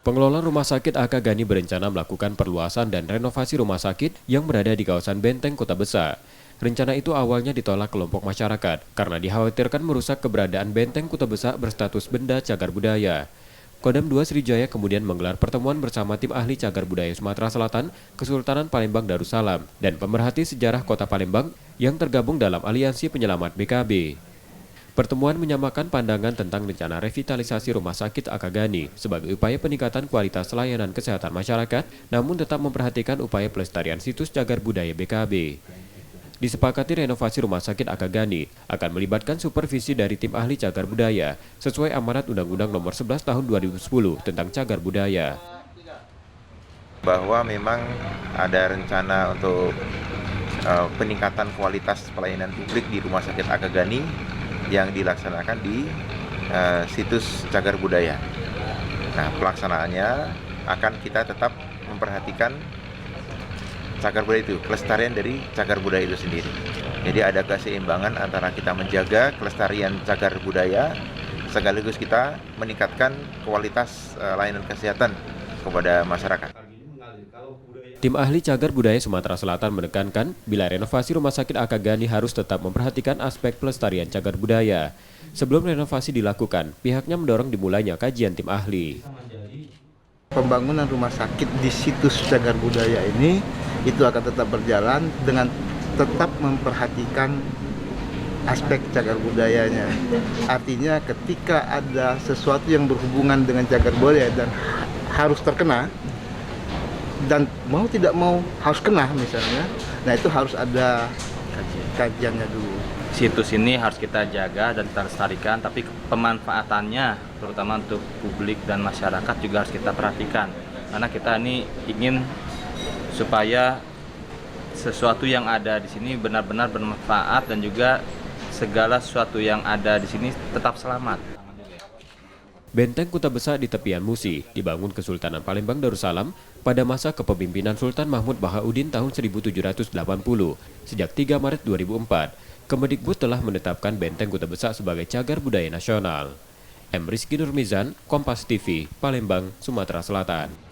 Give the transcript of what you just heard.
Pengelola Rumah Sakit AK Gani berencana melakukan perluasan dan renovasi rumah sakit yang berada di kawasan Benteng Kota Besar. Rencana itu awalnya ditolak kelompok masyarakat karena dikhawatirkan merusak keberadaan Benteng Kota Besar berstatus benda cagar budaya. Kodam 2 Sriwijaya kemudian menggelar pertemuan bersama tim ahli cagar budaya Sumatera Selatan, Kesultanan Palembang Darussalam, dan pemerhati sejarah Kota Palembang yang tergabung dalam Aliansi Penyelamat BKB. Pertemuan menyamakan pandangan tentang rencana revitalisasi Rumah Sakit AK Gani sebagai upaya peningkatan kualitas layanan kesehatan masyarakat, namun tetap memperhatikan upaya pelestarian situs cagar budaya BKB. Disepakati renovasi Rumah Sakit AK Gani akan melibatkan supervisi dari tim ahli cagar budaya sesuai amanat Undang-Undang Nomor 11 Tahun 2010 tentang cagar budaya. Bahwa memang ada rencana untuk peningkatan kualitas pelayanan publik di Rumah Sakit AK Gani yang dilaksanakan di situs cagar budaya. Nah, pelaksanaannya akan kita tetap memperhatikan cagar budaya itu, kelestarian dari cagar budaya itu sendiri. Jadi ada keseimbangan antara kita menjaga kelestarian cagar budaya, sekaligus kita meningkatkan kualitas layanan kesehatan kepada masyarakat. Tim ahli cagar budaya Sumatera Selatan menekankan bila renovasi Rumah Sakit AK Gani harus tetap memperhatikan aspek pelestarian cagar budaya. Sebelum renovasi dilakukan, pihaknya mendorong dimulainya kajian tim ahli. Pembangunan rumah sakit di situs cagar budaya ini itu akan tetap berjalan dengan tetap memperhatikan aspek cagar budayanya. Artinya ketika ada sesuatu yang berhubungan dengan cagar budaya dan harus terkena, dan mau tidak mau harus kena misalnya, nah itu harus ada kajiannya dulu. Situs ini harus kita jaga dan kita lestarikan, tapi pemanfaatannya terutama untuk publik dan masyarakat juga harus kita perhatikan. Karena kita ini ingin supaya sesuatu yang ada di sini benar-benar bermanfaat dan juga segala sesuatu yang ada di sini tetap selamat. Benteng Kota Besar di tepian Musi dibangun Kesultanan Palembang Darussalam pada masa kepemimpinan Sultan Mahmud Bahauddin tahun 1780. Sejak 3 Maret 2004, Kemendikbud telah menetapkan Benteng Kota Besar sebagai cagar budaya nasional. M. Rizky Nurmizan, Kompas TV, Palembang, Sumatera Selatan.